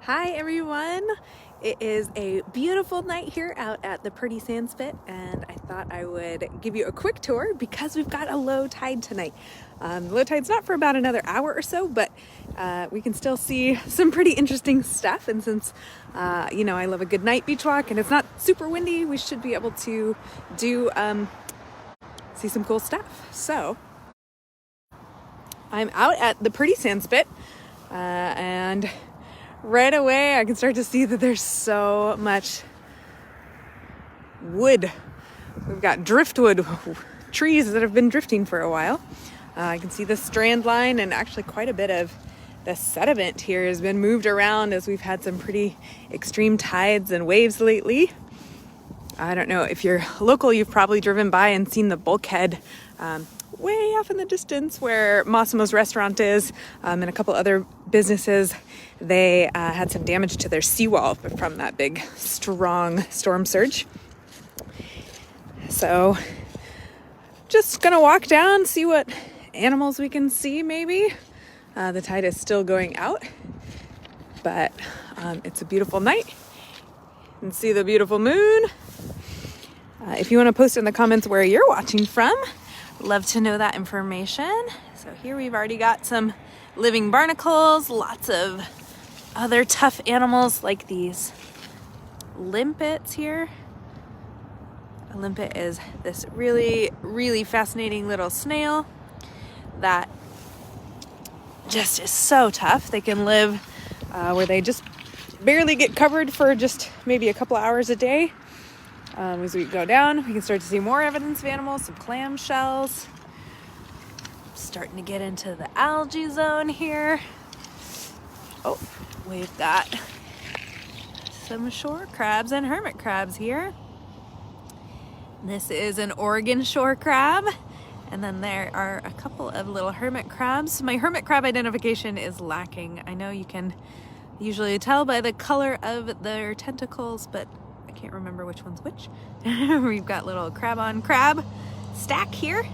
Hi everyone! It is a beautiful night here out at the Purdy Sandspit, and I thought I would give you a quick tour because we've got a low tide tonight. Low tide's not for about another hour or so, but we can still see some pretty interesting stuff. And since I love a good night beach walk and it's not super windy, we should be able to do see some cool stuff. So I'm out at the Purdy Sandspit, and right away I can start to see that there's so much wood. We've got driftwood, trees that have been drifting for a while. I can see the strand line, and actually quite a bit of the sediment here has been moved around as we've had some pretty extreme tides and waves lately. I don't know if you're local, you've probably driven by and seen the bulkhead way off in the distance where Massimo's restaurant is, and a couple other businesses. They had some damage to their seawall from that big, strong storm surge. So just gonna walk down, see what animals we can see maybe. The tide is still going out, but it's a beautiful night. You can see the beautiful moon. If you want to post in the comments where you're watching from, love to know that information. So here we've already got some living barnacles, lots of other tough animals like these limpets here. A limpet is this really, really fascinating little snail that just is so tough. They can live where they just barely get covered for just maybe a couple hours a day. As we go down, we can start to see more evidence of animals, some clam shells. Starting to get into the algae zone here. Oh, we've got some shore crabs and hermit crabs here. This is an Oregon shore crab. And then there are a couple of little hermit crabs. My hermit crab identification is lacking. I know you can usually tell by the color of their tentacles, but I can't remember which one's which. We've got little crab on crab stack here.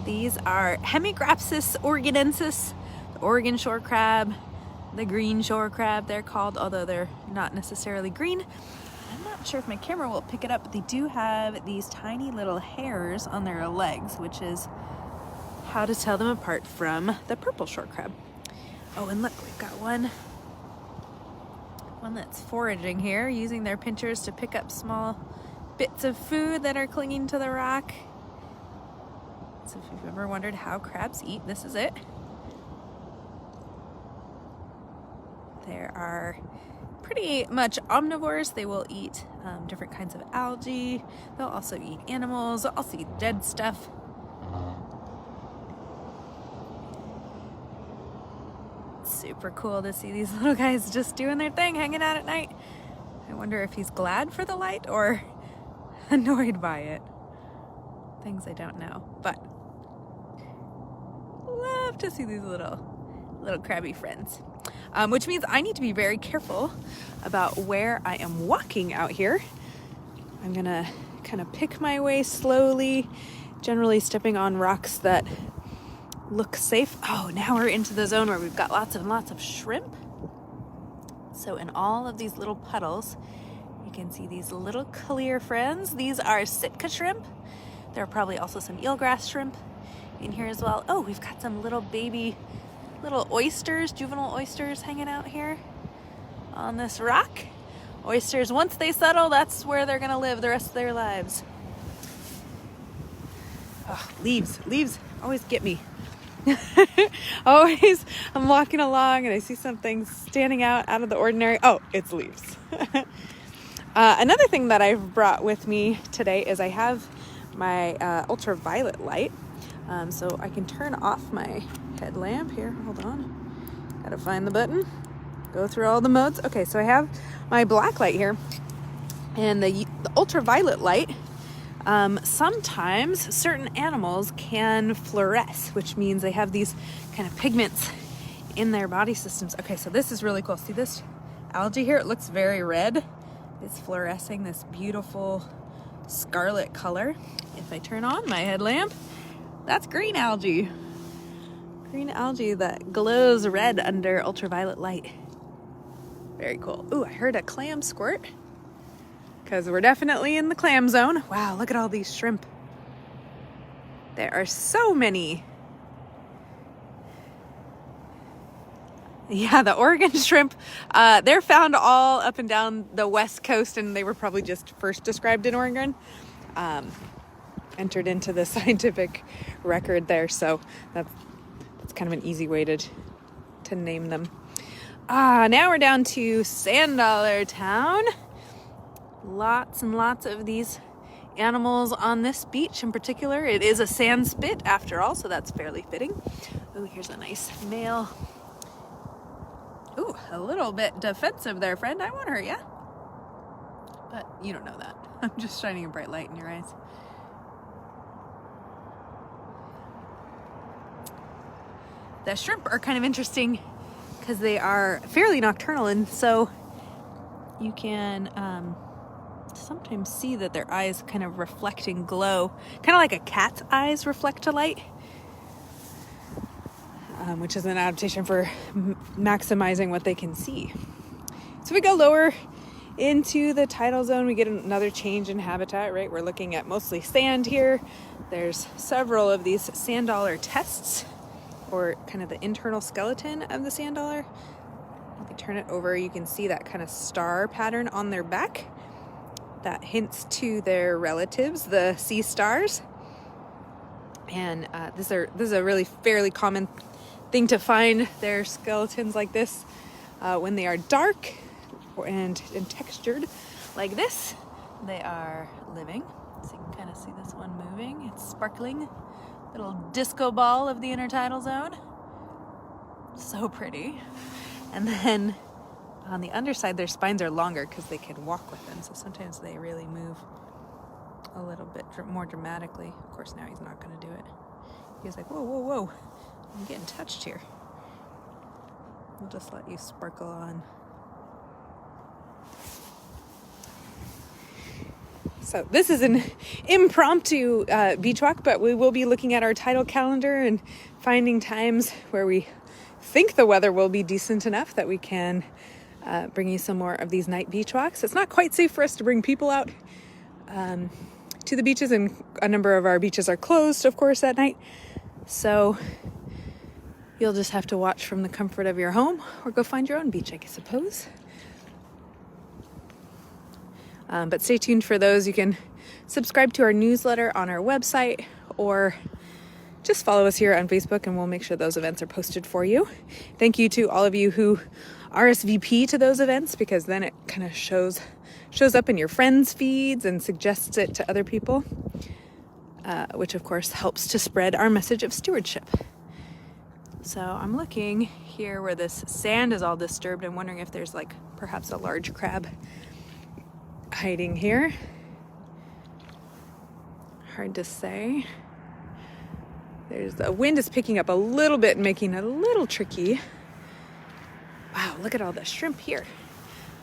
These are Hemigraphsis organensis, the Oregon shore crab, the green shore crab they're called, although they're not necessarily green. I'm not sure if my camera will pick it up, but they do have these tiny little hairs on their legs, which is how to tell them apart from the purple shore crab. Oh, and look, we've got one that's foraging here, using their pinchers to pick up small bits of food that are clinging to the rock. So if you've ever wondered how crabs eat, this is it. There are pretty much omnivores. They will eat different kinds of algae. They'll also eat animals. They'll also eat dead stuff. Super cool to see these little guys just doing their thing, hanging out at night. I wonder if he's glad for the light or annoyed by it. Things I don't know, but love to see these little crabby friends. Which means I need to be very careful about where I am walking out here. I'm gonna kind of pick my way slowly, generally stepping on rocks that look safe. Oh, now we're into the zone where we've got lots and lots of shrimp. So in all of these little puddles, you can see these little clear friends. These are Sitka shrimp. There are probably also some eelgrass shrimp in here as well. Oh, we've got some little oysters, juvenile oysters hanging out here on this rock. Oysters, once they settle, that's where they're gonna live the rest of their lives. Oh, leaves always get me. Always, I'm walking along and I see something standing out of the ordinary. Oh, it's leaves. Another thing that I've brought with me today is I have my ultraviolet light. So I can turn off my headlamp here. Hold on. Gotta find the button. Go through all the modes. Okay, so I have my black light here. And the ultraviolet light, sometimes certain animals can fluoresce, which means they have these kind of pigments in their body systems. Okay, so this is really cool. See this algae here? It looks very red. It's fluorescing this beautiful scarlet color. If I turn on my headlamp, that's green algae. Green algae that glows red under ultraviolet light. Very cool. Ooh, I heard a clam squirt because we're definitely in the clam zone. Wow, look at all these shrimp. There are so many. Yeah, the Oregon shrimp, they're found all up and down the west coast, and they were probably just first described in Oregon. Entered into the scientific record there, so that's kind of an easy way to name them. Now we're down to Sand Dollar Town. Lots and lots of these animals on this beach in particular. It is a sand spit after all, so that's fairly fitting. Oh, here's a nice male. Ooh, a little bit defensive there, friend. I won't hurt ya. But you don't know that. I'm just shining a bright light in your eyes. The shrimp are kind of interesting because they are fairly nocturnal, and so you can sometimes see that their eyes kind of reflect and glow, kind of like a cat's eyes reflect to light. Which is an adaptation for maximizing what they can see. So we go lower into the tidal zone, we get another change in habitat, right? We're looking at mostly sand here. There's several of these sand dollar tests, or kind of the internal skeleton of the sand dollar. If you turn it over, you can see that kind of star pattern on their back. That hints to their relatives, the sea stars. And this is a really fairly common thing to find their skeletons like this when they are dark and textured like this. They are living. So you can kind of see this one moving. It's sparkling. Little disco ball of the intertidal zone. So pretty. And then on the underside, their spines are longer because they can walk with them. So sometimes they really move a little bit more dramatically. Of course, now he's not going to do it. He's like, whoa, whoa, whoa. I'm getting touched here. We'll just let you sparkle on. So this is an impromptu beach walk, but we will be looking at our tidal calendar and finding times where we think the weather will be decent enough that we can bring you some more of these night beach walks. It's not quite safe for us to bring people out to the beaches, and a number of our beaches are closed, of course, at night. So you'll just have to watch from the comfort of your home or go find your own beach, I suppose. But stay tuned for those. You can subscribe to our newsletter on our website, or just follow us here on Facebook and we'll make sure those events are posted for you. Thank you to all of you who RSVP to those events, because then it kind of shows up in your friends' feeds and suggests it to other people, which of course helps to spread our message of stewardship. So I'm looking here where this sand is all disturbed. I'm wondering if there's like perhaps a large crab hiding here. Hard to say. The wind is picking up a little bit and making it a little tricky. Wow, look at all the shrimp here.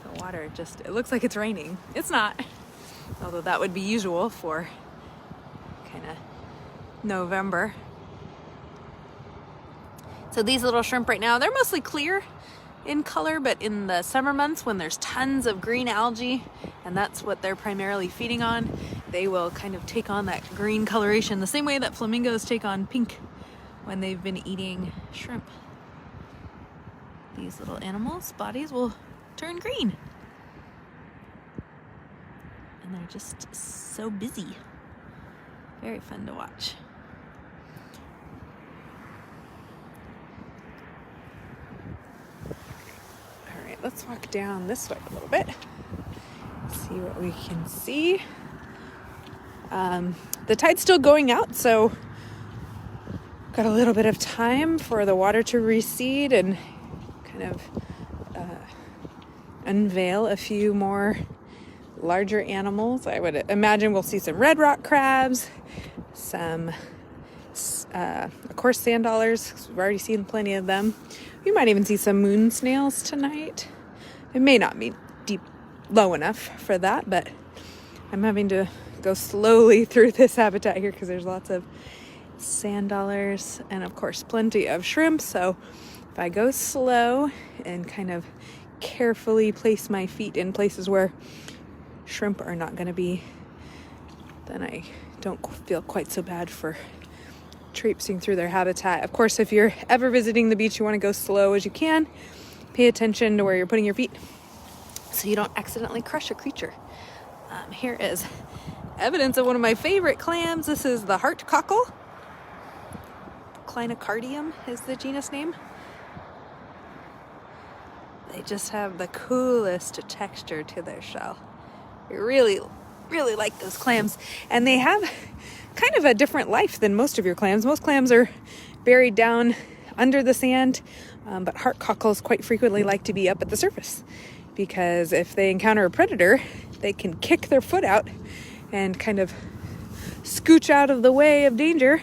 The water it looks like it's raining. It's not, although that would be usual for kind of November. So these little shrimp right now, they're mostly clear in color, but in the summer months when there's tons of green algae, and that's what they're primarily feeding on, they will kind of take on that green coloration the same way that flamingos take on pink when they've been eating shrimp. These little animals' bodies will turn green. And they're just so busy. Very fun to watch. All right, let's walk down this way a little bit. See what we can see. The tide's still going out, so got a little bit of time for the water to recede and kind of unveil a few more larger animals. I would imagine we'll see some red rock crabs, some, of course, sand dollars. We've already seen plenty of them. We might even see some moon snails tonight. It may not be low enough for that, but I'm having to go slowly through this habitat here because there's lots of sand dollars and of course plenty of shrimp. So if I go slow and kind of carefully place my feet in places where shrimp are not going to be, then I don't feel quite so bad for traipsing through their habitat. Of course, if you're ever visiting the beach, you want to go slow as you can. Pay attention to where you're putting your feet so you don't accidentally crush a creature. Here is evidence of one of my favorite clams. This is the heart cockle. Clinocardium is the genus name. They just have the coolest texture to their shell. I really, really like those clams. And they have kind of a different life than most of your clams. Most clams are buried down under the sand, but heart cockles quite frequently like to be up at the surface, because if they encounter a predator, they can kick their foot out and kind of scooch out of the way of danger,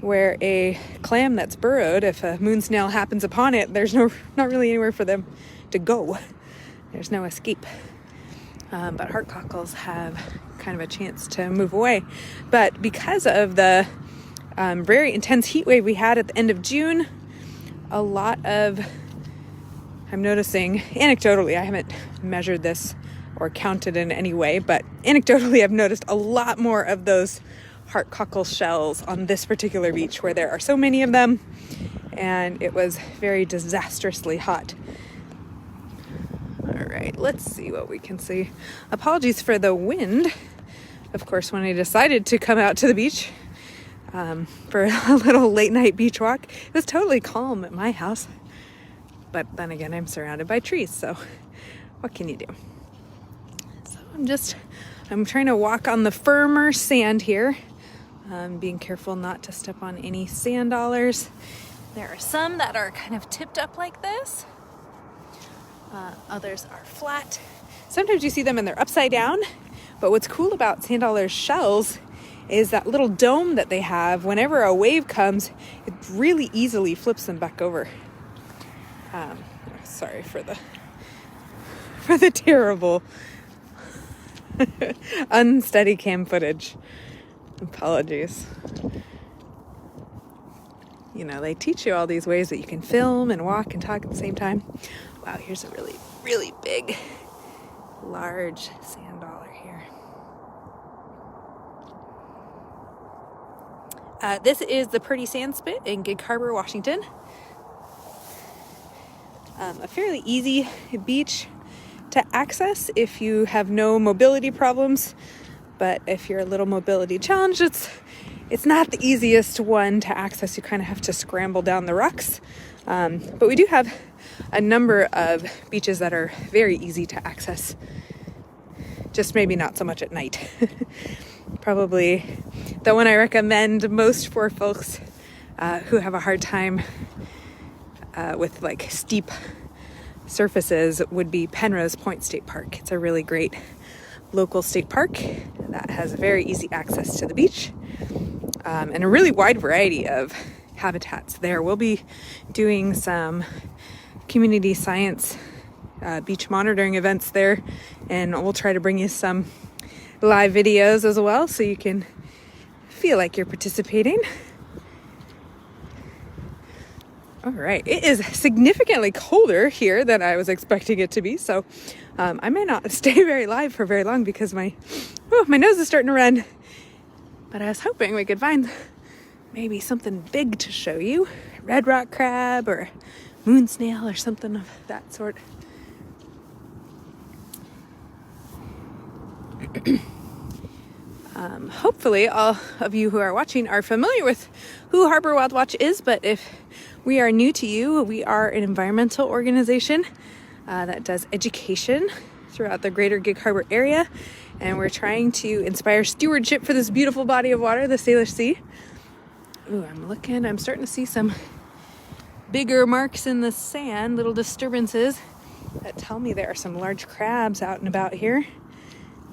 where a clam that's burrowed, if a moon snail happens upon it, there's not really anywhere for them to go. There's no escape. But heart cockles have kind of a chance to move away. But because of the very intense heat wave we had at the end of June, I'm noticing, anecdotally, I haven't measured this or counted in any way, but anecdotally I've noticed a lot more of those heart cockle shells on this particular beach, where there are so many of them, and it was very disastrously hot. All right, let's see what we can see. Apologies for the wind. Of course, when I decided to come out to the beach for a little late night beach walk, it was totally calm at my house. But then again, I'm surrounded by trees, so what can you do? So I'm trying to walk on the firmer sand here. Being careful not to step on any sand dollars. There are some that are kind of tipped up like this. Others are flat. Sometimes you see them and they're upside down. But what's cool about sand dollar shells is that little dome that they have. Whenever a wave comes, it really easily flips them back over. Sorry for the terrible unsteady cam footage. Apologies. You know, they teach you all these ways that you can film and walk and talk at the same time. Wow, here's a really, really big, large sand dollar here. This is the Purdy Sand Spit in Gig Harbor, Washington. A fairly easy beach to access if you have no mobility problems. But if you're a little mobility challenged, it's not the easiest one to access. You kind of have to scramble down the rocks. But we do have a number of beaches that are very easy to access. Just maybe not so much at night. Probably the one I recommend most for folks who have a hard time with like steep surfaces would be Penrose Point State Park. It's a really great local state park that has very easy access to the beach, and a really wide variety of habitats there. We'll be doing some community science beach monitoring events there, and we'll try to bring you some live videos as well so you can feel like you're participating. All right, it is significantly colder here than I was expecting it to be, so I may not stay very live for very long because my nose is starting to run. But I was hoping we could find maybe something big to show you. Red rock crab or moon snail or something of that sort. Hopefully all of you who are watching are familiar with who Harbor Wild Watch is, but if we are new to you, we are an environmental organization that does education throughout the greater Gig Harbor area, and we're trying to inspire stewardship for this beautiful body of water, the Salish Sea. Ooh, I'm starting to see some bigger marks in the sand, little disturbances that tell me there are some large crabs out and about here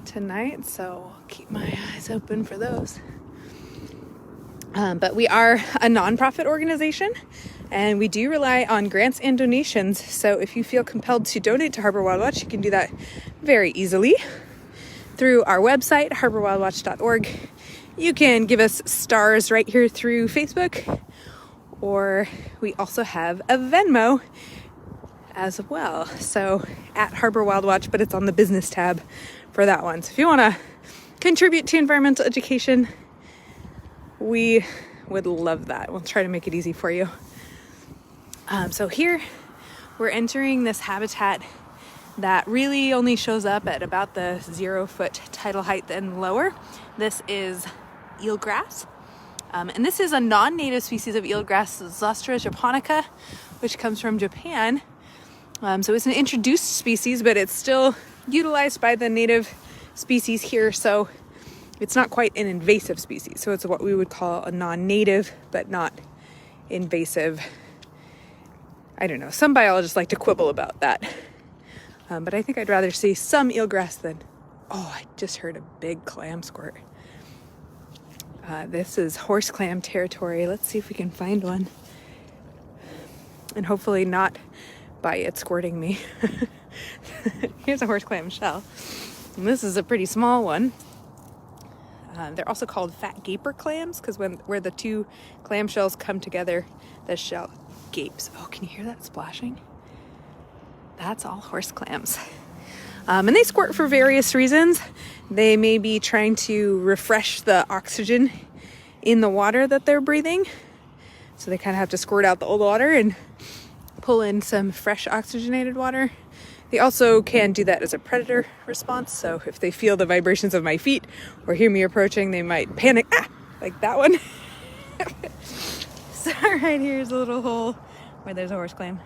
tonight, so I'll keep my eyes open for those. But we are a nonprofit organization, and we do rely on grants and donations. So if you feel compelled to donate to Harbor Wild Watch, you can do that very easily through our website, harborwildwatch.org. You can give us stars right here through Facebook, or we also have a Venmo as well. So at Harbor Wild Watch, but it's on the business tab for that one. So if you want to contribute to environmental education, we would love that. We'll try to make it easy for you. So here we're entering this habitat that really only shows up at about the 0 foot tidal height and lower. This is eelgrass. And this is a non-native species of eelgrass, Zostera japonica, which comes from Japan. So it's an introduced species, but it's still utilized by the native species here. So it's not quite an invasive species. So it's what we would call a non-native, but not invasive. I don't know. Some biologists like to quibble about that. But I think I'd rather see some eelgrass than, oh, I just heard a big clam squirt. This is horse clam territory. Let's see if we can find one. And hopefully not by it squirting me. Here's a horse clam shell. And this is a pretty small one. They're also called fat gaper clams because where the two clam shells come together, the shell gapes. Oh, can you hear that splashing? That's all horse clams. And they squirt for various reasons. They may be trying to refresh the oxygen in the water that they're breathing. So they kind of have to squirt out the old water and pull in some fresh oxygenated water. They also can do that as a predator response. So if they feel the vibrations of my feet or hear me approaching, they might panic, like that one. So right here's a little hole where there's a horse clam.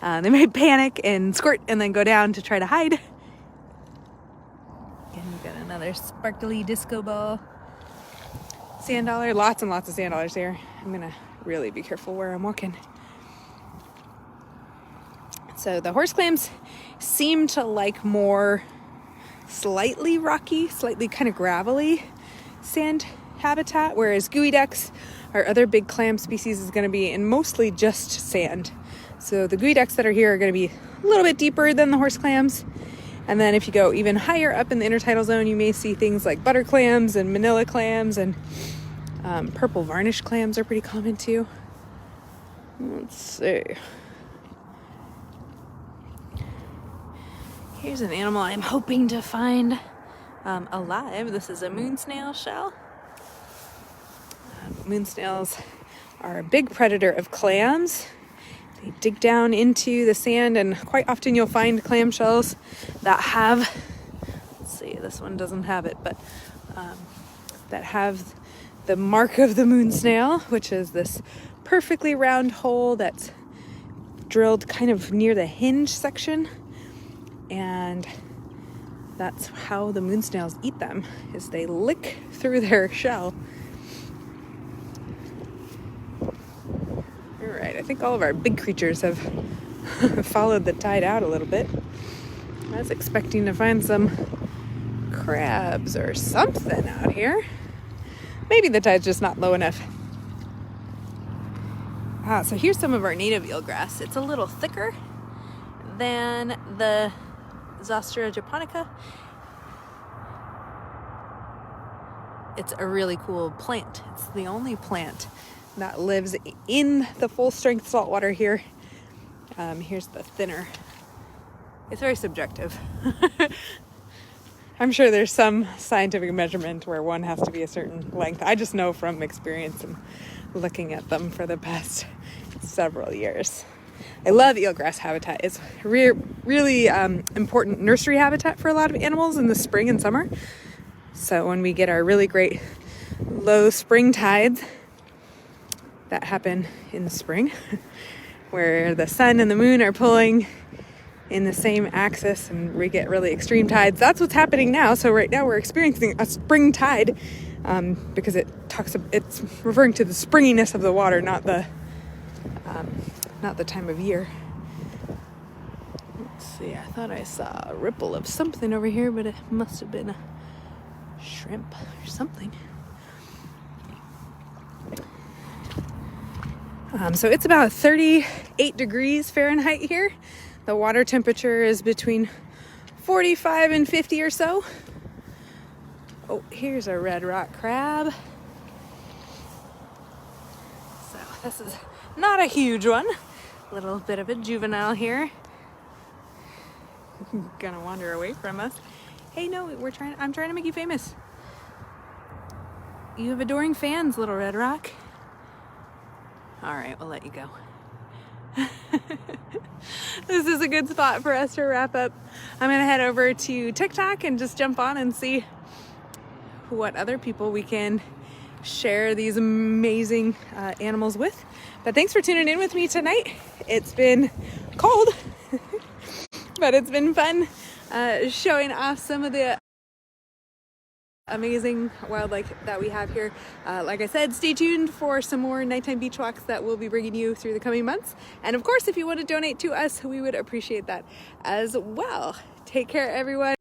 They might panic and squirt and then go down to try to hide. And we've got another sparkly disco ball. Sand dollar, lots and lots of sand dollars here. I'm gonna really be careful where I'm walking. So the horse clams seem to like more slightly rocky, slightly kind of gravelly sand habitat, whereas geoducks, our other big clam species, is going to be in mostly just sand. So the geoducks that are here are going to be a little bit deeper than the horse clams. And then if you go even higher up in the intertidal zone, you may see things like butter clams and manila clams, and purple varnish clams are pretty common too. Let's see. Here's an animal I'm hoping to find alive. This is a moon snail shell. Moon snails are a big predator of clams. They dig down into the sand, and quite often you'll find clam shells that have, let's see, this one doesn't have it, but that have the mark of the moon snail, which is this perfectly round hole that's drilled kind of near the hinge section. And that's how the moon snails eat them, is they lick through their shell. All right, I think all of our big creatures have followed the tide out a little bit. I was expecting to find some crabs or something out here. Maybe the tide's just not low enough. So here's some of our native eelgrass. It's a little thicker than the Zostera japonica. It's a really cool plant. It's the only plant that lives in the full strength saltwater here. Here's the thinner. It's very subjective. I'm sure there's some scientific measurement where one has to be a certain length. I just know from experience and looking at them for the past several years. I love eelgrass habitat. It's really important nursery habitat for a lot of animals in the spring and summer. So when we get our really great low spring tides that happen in the spring, where the sun and the moon are pulling in the same axis and we get really extreme tides, that's what's happening now. So right now we're experiencing a spring tide because it's referring to the springiness of the water, not the time of year. Let's see, I thought I saw a ripple of something over here, but it must have been a shrimp or something. So it's about 38 degrees Fahrenheit here. The water temperature is between 45 and 50 or so. Oh, here's a red rock crab. So this is not a huge one. A little bit of a juvenile here. gonna wander away from us. Hey, no, I'm trying to make you famous. You have adoring fans, Little Red Rock. All right, we'll let you go. This is a good spot for us to wrap up. I'm gonna head over to TikTok and just jump on and see what other people we can share these amazing animals with. But thanks for tuning in with me tonight. It's been cold, but it's been fun showing off some of the amazing wildlife that we have here. Like I said, stay tuned for some more nighttime beach walks that we'll be bringing you through the coming months. And of course, if you want to donate to us, we would appreciate that as well. Take care, everyone.